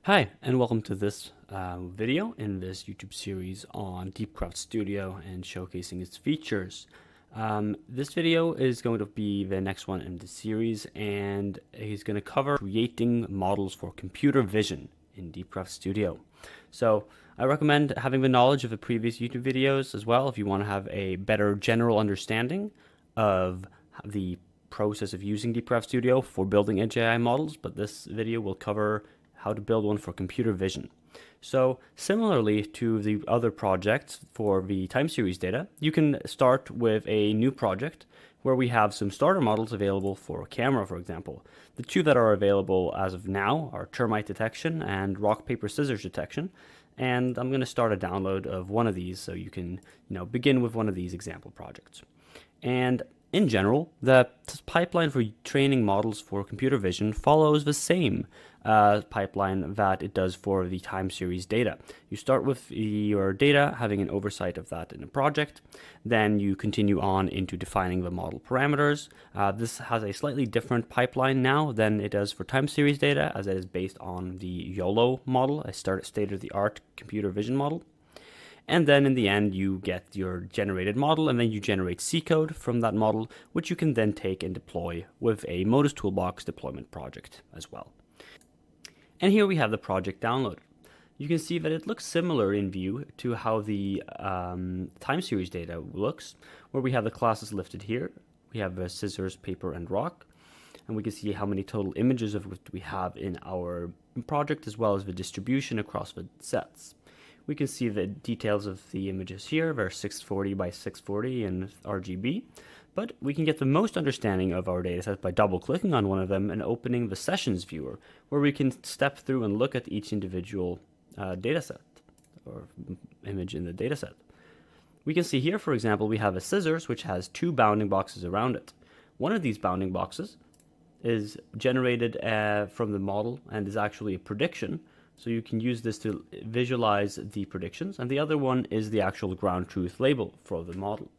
Hi, and welcome to this video in this YouTube series on DEEPCRAFT Studio and showcasing its features. This video is going to be the next one in the series, and he's going to cover creating models for computer vision in DEEPCRAFT Studio. So I recommend having the knowledge of the previous YouTube videos as well if you want to have a better general understanding of the process of using DEEPCRAFT Studio for building edge AI models, but this video will cover how to build one for computer vision. So similarly to the other projects for the time series data, you can start with a new project where we have some starter models available for a camera, for example. The two that are available as of now are termite detection and rock, paper, scissors detection. And I'm going to start a download of one of these so you can begin with one of these example projects. And in general, the pipeline for training models for computer vision follows the same pipeline that it does for the time series data. You start with your data, having an oversight of that in a project. Then you continue on into defining the model parameters. This has a slightly different pipeline now than it does for time series data, as it is based on the YOLO model, a state-of-the-art computer vision model. And then in the end, you get your generated model, and then you generate C code from that model, which you can then take and deploy with a Modus Toolbox deployment project as well. And here we have the project downloaded. You can see that it looks similar in view to how the time series data looks, where we have the classes listed here. We have scissors, paper, and rock. And we can see how many total images of which we have in our project, as well as the distribution across the sets. We can see the details of the images here. They're 640 by 640 in RGB, but we can get the most understanding of our dataset by double-clicking on one of them and opening the Sessions viewer, where we can step through and look at each individual dataset or image in the dataset. We can see here, for example, we have a scissors which has two bounding boxes around it. One of these bounding boxes is generated from the model and is actually a prediction. So you can use this to visualize the predictions, and the other one is the actual ground truth label for the model.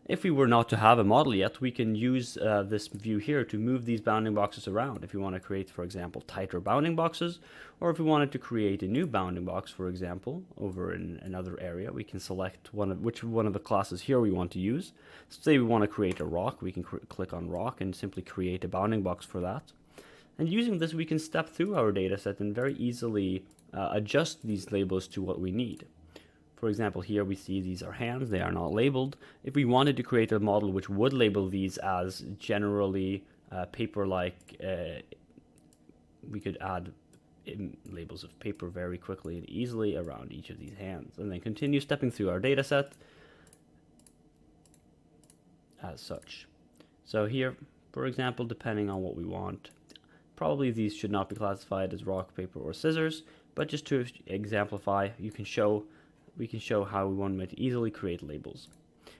If we were not to have a model yet, we can use this view here to move these bounding boxes around. If we want to create, for example, tighter bounding boxes, or if we wanted to create a new bounding box, for example, over in another area, we can select which one of the classes here we want to use. Say we want to create a rock, we can click on rock and simply create a bounding box for that. And using this, we can step through our dataset and very easily adjust these labels to what we need. For example, here we see these are hands, they are not labeled. If we wanted to create a model which would label these as generally paper-like, we could add labels of paper very quickly and easily around each of these hands, and then continue stepping through our dataset as such. So here, for example, depending on what we want, probably these should not be classified as rock, paper, or scissors, but just to exemplify, we can show how we want to easily create labels.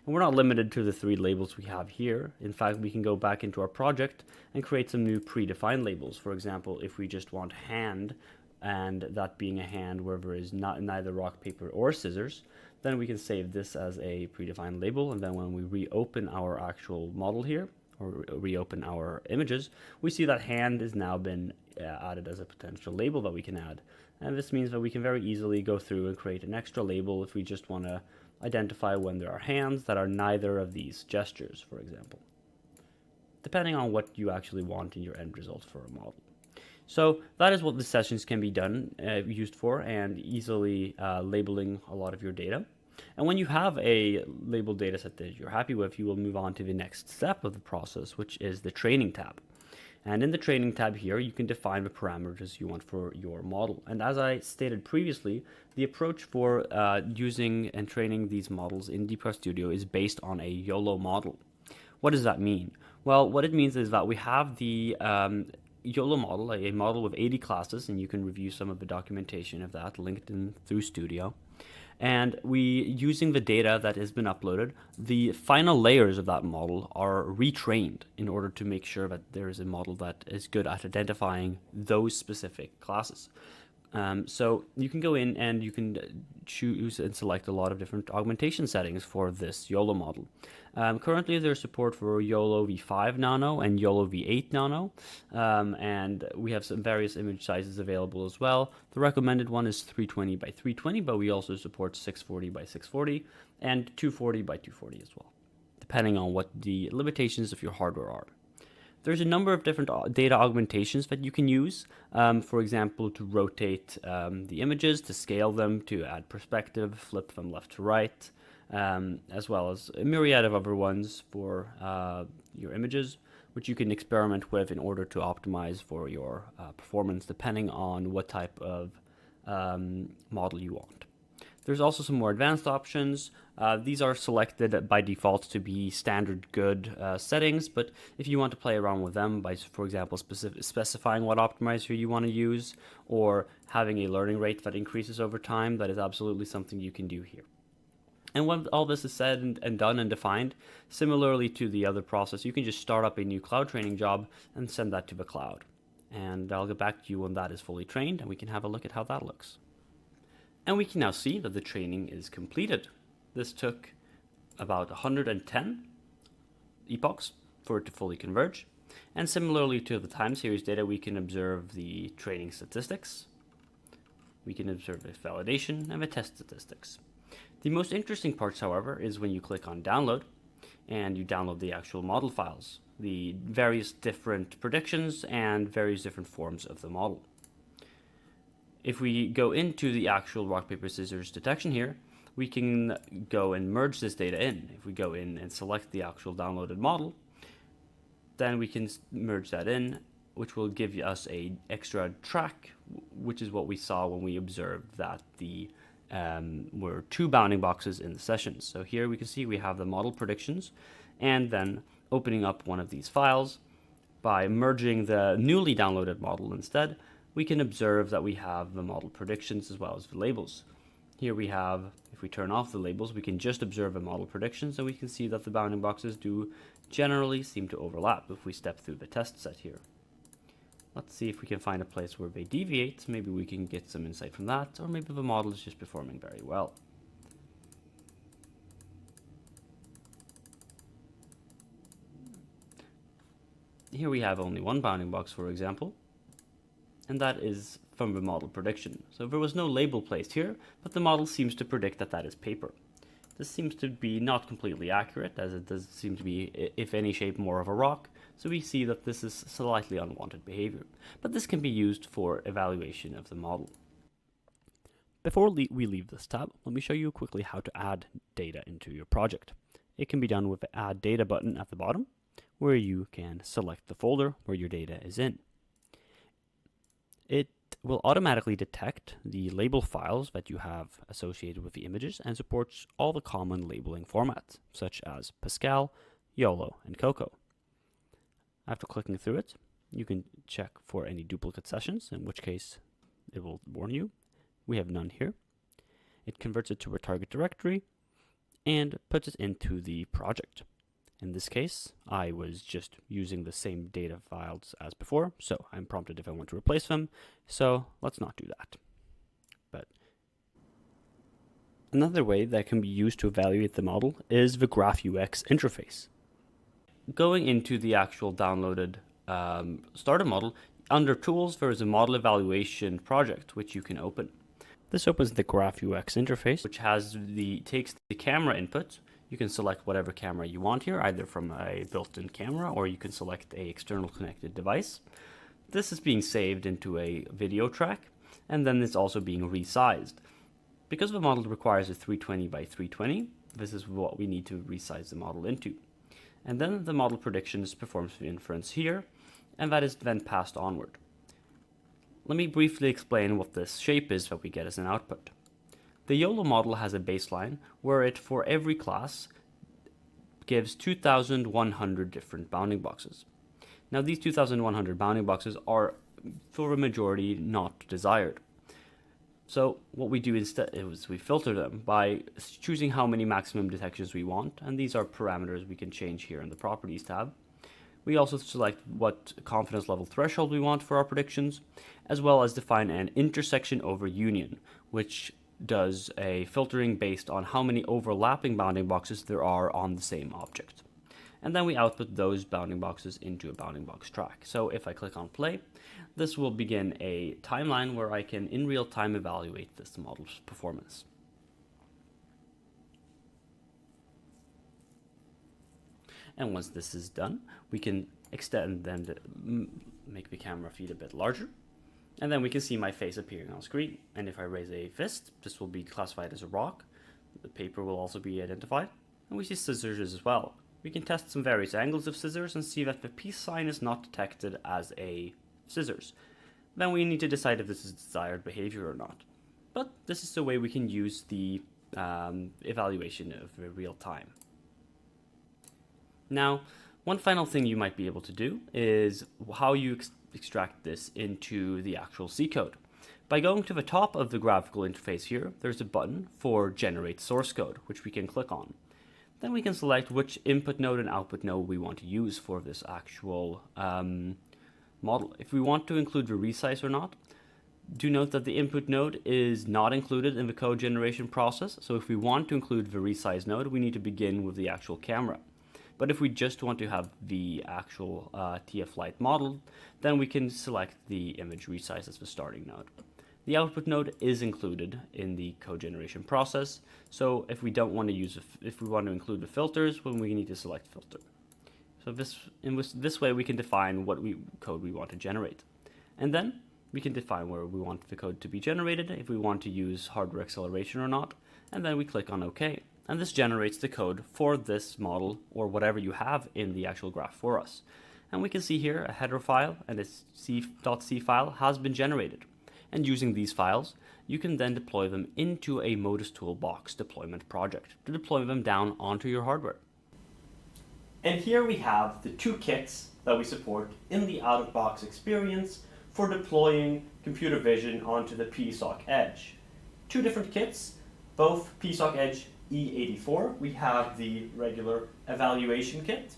And we're not limited to the three labels we have here. In fact, we can go back into our project and create some new predefined labels. For example, if we just want hand, and that being a hand where there is neither rock, paper, or scissors, then we can save this as a predefined label, and then when we reopen our actual model here, or reopen our images, we see that hand has now been added as a potential label that we can add. And this means that we can very easily go through and create an extra label if we just want to identify when there are hands that are neither of these gestures, for example, depending on what you actually want in your end result for a model. So that is what the sessions can be used for, and easily labeling a lot of your data. And when you have a labeled dataset that you're happy with, you will move on to the next step of the process, which is the training tab. And in the training tab here, you can define the parameters you want for your model. And as I stated previously, the approach for using and training these models in DeepCraft Studio is based on a YOLO model. What does that mean? Well, what it means is that we have the YOLO model, a model with 80 classes, and you can review some of the documentation of that linked in through Studio. And using the data that has been uploaded, the final layers of that model are retrained in order to make sure that there is a model that is good at identifying those specific classes. So you can go in and you can choose and select a lot of different augmentation settings for this YOLO model. Currently there's support for YOLO V5 Nano and YOLO V8 Nano, and we have some various image sizes available as well. The recommended one is 320 by 320, but we also support 640 by 640 and 240 by 240 as well, depending on what the limitations of your hardware are. There's a number of different data augmentations that you can use, for example, to rotate the images, to scale them, to add perspective, flip them left to right, as well as a myriad of other ones for your images, which you can experiment with in order to optimize for your performance, depending on what type of model you want. There's also some more advanced options. These are selected by default to be standard good settings, but if you want to play around with them by, for example, specifying what optimizer you want to use or having a learning rate that increases over time, that is absolutely something you can do here. And when all this is said and done and defined, similarly to the other process, you can just start up a new cloud training job and send that to the cloud. And I'll get back to you when that is fully trained and we can have a look at how that looks. And we can now see that the training is completed. This took about 110 epochs for it to fully converge. And similarly to the time series data, we can observe the training statistics. We can observe the validation and the test statistics. The most interesting parts, however, is when you click on download and you download the actual model files, the various different predictions and various different forms of the model. If we go into the actual rock, paper, scissors detection here, we can go and merge this data in. If we go in and select the actual downloaded model, then we can merge that in, which will give us a extra track, which is what we saw when we observed that the were two bounding boxes in the sessions. So here we can see we have the model predictions, and then opening up one of these files by merging the newly downloaded model instead, we can observe that we have the model predictions as well as the labels. Here we have, if we turn off the labels, we can just observe the model predictions, and we can see that the bounding boxes do generally seem to overlap if we step through the test set here. Let's see if we can find a place where they deviate. Maybe we can get some insight from that, or maybe the model is just performing very well. Here we have only one bounding box, for example, and that is from the model prediction. So there was no label placed here, but the model seems to predict that that is paper. This seems to be not completely accurate, as it does seem to be, if any shape, more of a rock, so we see that this is slightly unwanted behavior. But this can be used for evaluation of the model. Before we leave this tab, let me show you quickly how to add data into your project. It can be done with the Add Data button at the bottom, where you can select the folder where your data is in. It will automatically detect the label files that you have associated with the images and supports all the common labeling formats, such as Pascal, YOLO, and Coco. After clicking through it, you can check for any duplicate sessions, in which case it will warn you. We have none here. It converts it to a target directory and puts it into the project. In this case, I was just using the same data files as before, so I'm prompted if I want to replace them, so let's not do that. But another way that can be used to evaluate the model is the GraphUX interface. Going into the actual downloaded starter model, under Tools, there is a Model Evaluation project, which you can open. This opens the GraphUX interface, which takes the camera input. You can select whatever camera you want here, either from a built-in camera, or you can select an external connected device. This is being saved into a video track, and then it's also being resized. Because the model requires a 320 by 320, this is what we need to resize the model into. And then the model predictions performs the inference here, and that is then passed onward. Let me briefly explain what this shape is that we get as an output. The YOLO model has a baseline where it, for every class, gives 2,100 different bounding boxes. Now these 2,100 bounding boxes are, for a majority, not desired. So what we do instead is we filter them by choosing how many maximum detections we want, and these are parameters we can change here in the Properties tab. We also select what confidence level threshold we want for our predictions, as well as define an intersection over union, which does a filtering based on how many overlapping bounding boxes there are on the same object. And then we output those bounding boxes into a bounding box track. So if I click on play, this will begin a timeline where I can in real time evaluate this model's performance. And once this is done, we can extend then make the camera feed a bit larger. And then we can see my face appearing on screen. And if I raise a fist, this will be classified as a rock. The paper will also be identified. And we see scissors as well. We can test some various angles of scissors and see that the peace sign is not detected as a scissors. Then we need to decide if this is desired behavior or not. But this is the way we can use the evaluation of real time. Now, one final thing you might be able to do is how you extract this into the actual C code. By going to the top of the graphical interface here, there's a button for Generate Source Code, which we can click on. Then we can select which input node and output node we want to use for this actual model. If we want to include the resize or not, do note that the input node is not included in the code generation process. So if we want to include the resize node, we need to begin with the actual camera. But if we just want to have the actual TF Lite model, then we can select the image resize as the starting node. The output node is included in the code generation process. So if we don't want to use, if we want to include the filters, then we need to select filter. So this way we can define what code we want to generate. And then we can define where we want the code to be generated, if we want to use hardware acceleration or not. And then we click on OK. And this generates the code for this model or whatever you have in the actual graph for us. And we can see here a header file and a .c file has been generated. And using these files, you can then deploy them into a Modus Toolbox deployment project to deploy them down onto your hardware. And here we have the two kits that we support in the out-of-box experience for deploying computer vision onto the PSOC Edge. Two different kits, both PSOC Edge E84. We have the regular evaluation kit,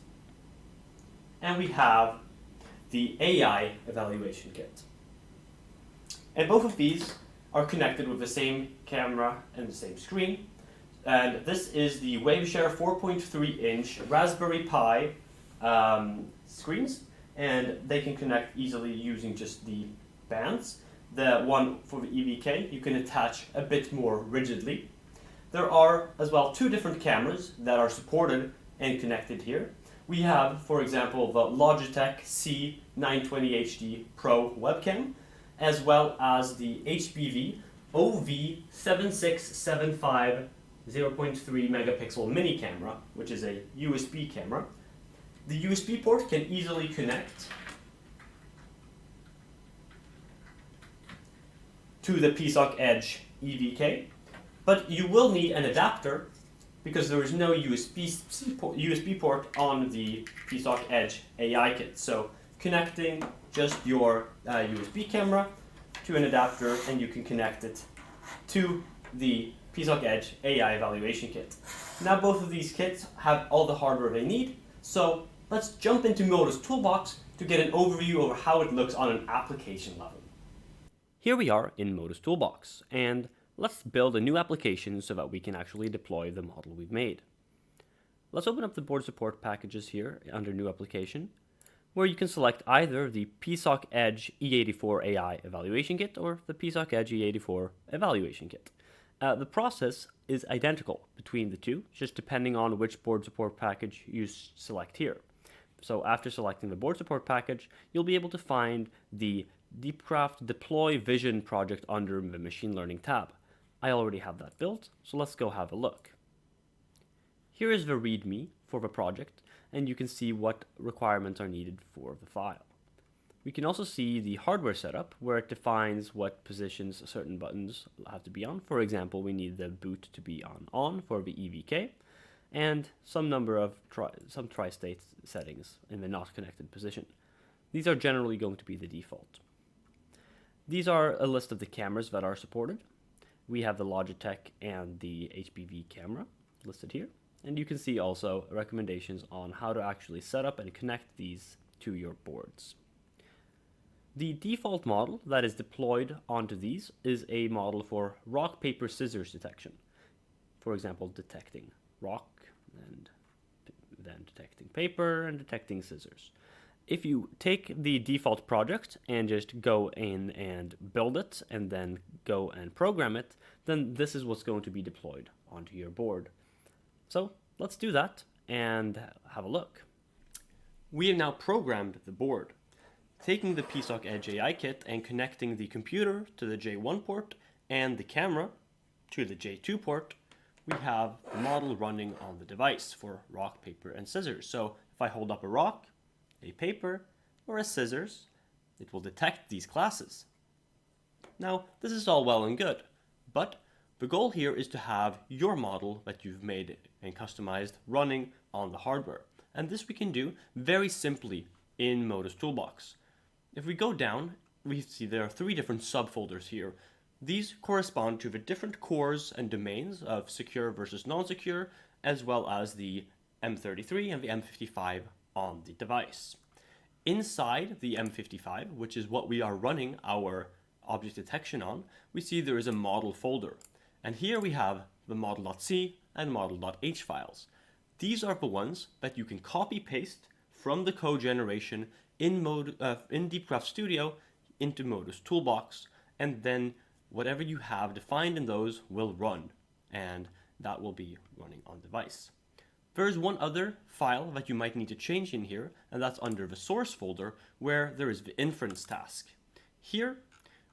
and we have the AI evaluation kit. And both of these are connected with the same camera and the same screen. And this is the Waveshare 4.3-inch Raspberry Pi screens, and they can connect easily using just the bands. The one for the EVK you can attach a bit more rigidly. There are as well two different cameras that are supported and connected here. We have, for example, the Logitech C920HD Pro webcam, as well as the HPV OV7675 0.3 megapixel mini camera, which is a USB camera. The USB port can easily connect to the PSOC Edge EVK, but you will need an adapter because there is no USB port on the PSOC Edge AI kit. So connecting just your USB camera to an adapter, and you can connect it to the PSOC Edge AI evaluation kit. Now both of these kits have all the hardware they need, so let's jump into Modus Toolbox to get an overview over how it looks on an application level. Here we are in Modus Toolbox, and let's build a new application so that we can actually deploy the model we've made. Let's open up the board support packages here under New Application, where you can select either the PSOC Edge E84 AI Evaluation Kit or the PSOC Edge E84 Evaluation Kit. The process is identical between the two, just depending on which board support package you select here. So after selecting the board support package, you'll be able to find the DEEPCRAFT Deploy Vision project under the Machine Learning tab. I already have that built, so let's go have a look. Here is the README for the project, and you can see what requirements are needed for the file. We can also see the hardware setup, where it defines what positions certain buttons have to be on. For example, we need the boot to be on for the EVK, and some number of tri-state settings in the not connected position. These are generally going to be the default. These are a list of the cameras that are supported. We have the Logitech and the HPV camera listed here. And you can see also recommendations on how to actually set up and connect these to your boards. The default model that is deployed onto these is a model for rock, paper, scissors detection. For example, detecting rock and then detecting paper and detecting scissors. If you take the default project and just go in and build it and then go and program it, then this is what's going to be deployed onto your board. So let's do that and have a look. We have now programmed the board. Taking the PSOC Edge AI kit and connecting the computer to the J1 port and the camera to the J2 port, we have the model running on the device for rock, paper, and scissors. So if I hold up a rock, a paper, or a scissors, it will detect these classes. Now, this is all well and good, but the goal here is to have your model that you've made and customized running on the hardware. And this we can do very simply in Modus Toolbox. If we go down, we see there are 3 different subfolders here. These correspond to the different cores and domains of secure versus non-secure, as well as the M33 and the M55 on the device. Inside the M55, which is what we are running our object detection on, we see there is a model folder. And here we have the model.c and model.h files. These are the ones that you can copy paste from the code generation in DEEPCRAFT Studio into Modus Toolbox, and then whatever you have defined in those will run, and that will be running on device. There's one other file that you might need to change in here, and that's under the source folder where there is the inference task. Here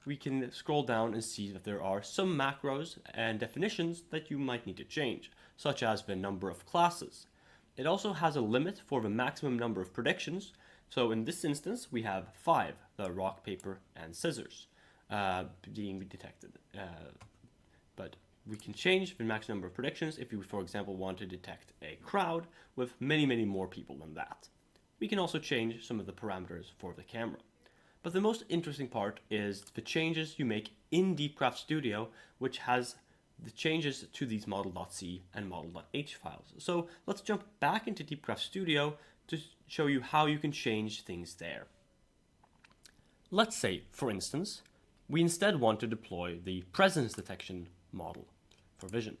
we can scroll down and see that there are some macros and definitions that you might need to change, such as the number of classes. It also has a limit for the maximum number of predictions. So in this instance, we have 5, the rock, paper, and scissors being detected. But we can change the max number of predictions if you, for example, want to detect a crowd with many, many more people than that. We can also change some of the parameters for the camera. But the most interesting part is the changes you make in DEEPCRAFT Studio, which has the changes to these model.c and model.h files. So let's jump back into DEEPCRAFT Studio to show you how you can change things there. Let's say, for instance, we instead want to deploy the presence detection model for vision.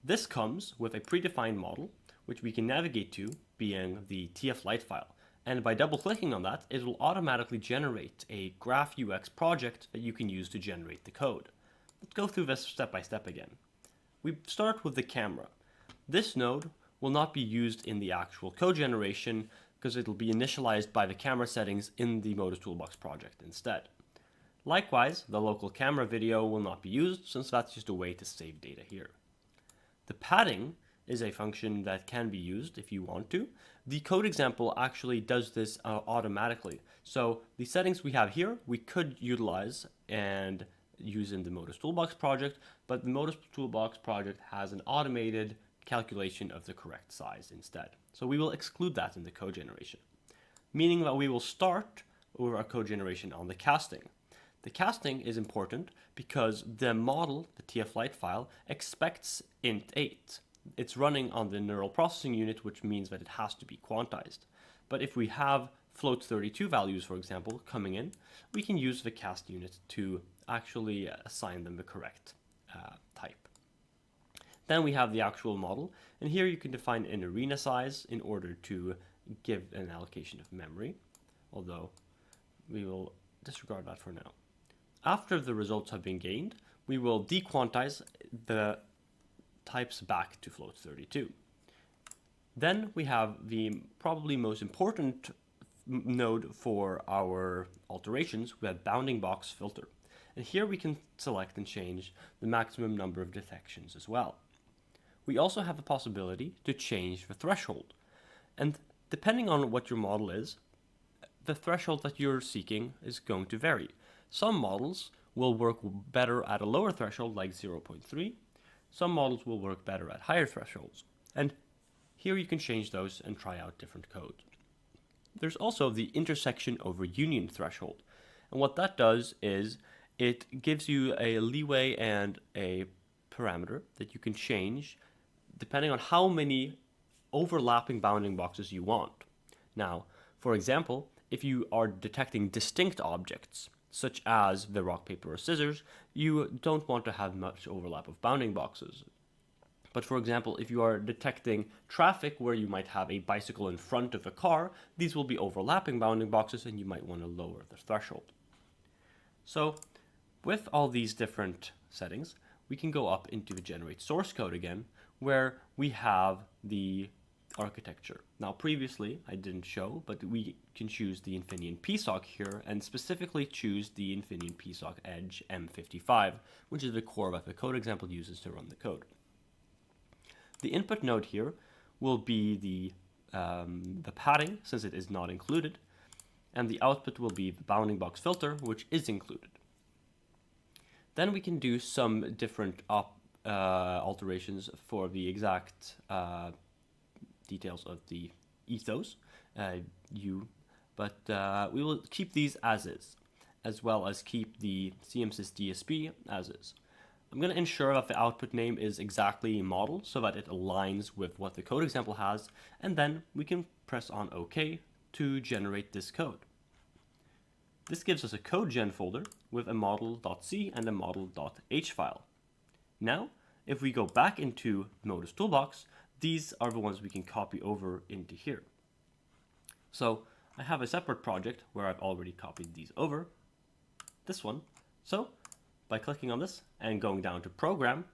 This comes with a predefined model, which we can navigate to, being the TF-Lite file. And by double-clicking on that, it will automatically generate a GraphUX project that you can use to generate the code. Let's go through this step by step again. We start with the camera. This node will not be used in the actual code generation because it will be initialized by the camera settings in the Modus Toolbox project instead. Likewise, the local camera video will not be used since that's just a way to save data here. The padding is a function that can be used if you want to. The code example actually does this automatically. So the settings we have here, we could utilize and use in the Modus Toolbox project, but the Modus Toolbox project has an automated calculation of the correct size instead. So we will exclude that in the code generation, meaning that we will start with our code generation on the casting. The casting is important because the model, the TF-Lite file, expects int 8. It's running on the neural processing unit, which means that it has to be quantized. But if we have float 32 values, for example, coming in, we can use the cast unit to actually assign them the correct type. Then we have the actual model, and here you can define an arena size in order to give an allocation of memory, although we will disregard that for now. After the results have been gained, we will dequantize the types back to float 32. Then we have the probably most important node for our alterations. We have bounding box filter. And here we can select and change the maximum number of detections as well. We also have the possibility to change the threshold. And depending on what your model is, the threshold that you're seeking is going to vary. Some models will work better at a lower threshold like 0.3. Some models will work better at higher thresholds. And here you can change those and try out different code. There's also the intersection over union threshold. And what that does is it gives you a leeway and a parameter that you can change depending on how many overlapping bounding boxes you want. Now, for example, if you are detecting distinct objects, such as the rock, paper, or scissors, you don't want to have much overlap of bounding boxes. But for example, if you are detecting traffic where you might have a bicycle in front of a car, these will be overlapping bounding boxes and you might want to lower the threshold. So with all these different settings, we can go up into the generate source code again, where we have the architecture. Now previously I didn't show, but we can choose the Infineon PSOC here and specifically choose the Infineon PSOC Edge M55, which is the core that the code example uses to run the code. The input node here will be the padding, since it is not included, and the output will be the bounding box filter, which is included. Then we can do some different alterations for the exact details of the ethos, but we will keep these as well as keep the CMSys DSP as is. I'm going to ensure that the output name is exactly modeled so that it aligns with what the code example has, and then we can press on OK to generate this code. This gives us a code gen folder with a model.c and a model.h file. Now, if we go back into Modus Toolbox, these are the ones we can copy over into here. So I have a separate project where I've already copied these over, this one. So by clicking on this and going down to program,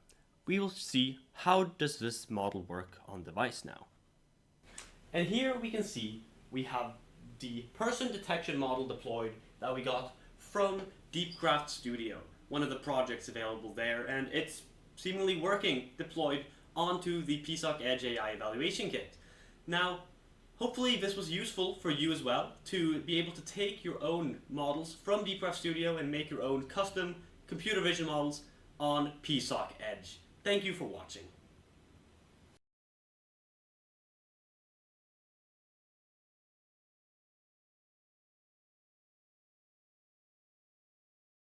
we will see how does this model work on device now. And here we can see we have the person detection model deployed that we got from DEEPCRAFT Studio, one of the projects available there, and it's seemingly working deployed onto the PSOC Edge AI evaluation kit. Now, hopefully this was useful for you as well, to be able to take your own models from DEEPCRAFT Studio and make your own custom computer vision models on PSOC Edge. Thank you for watching.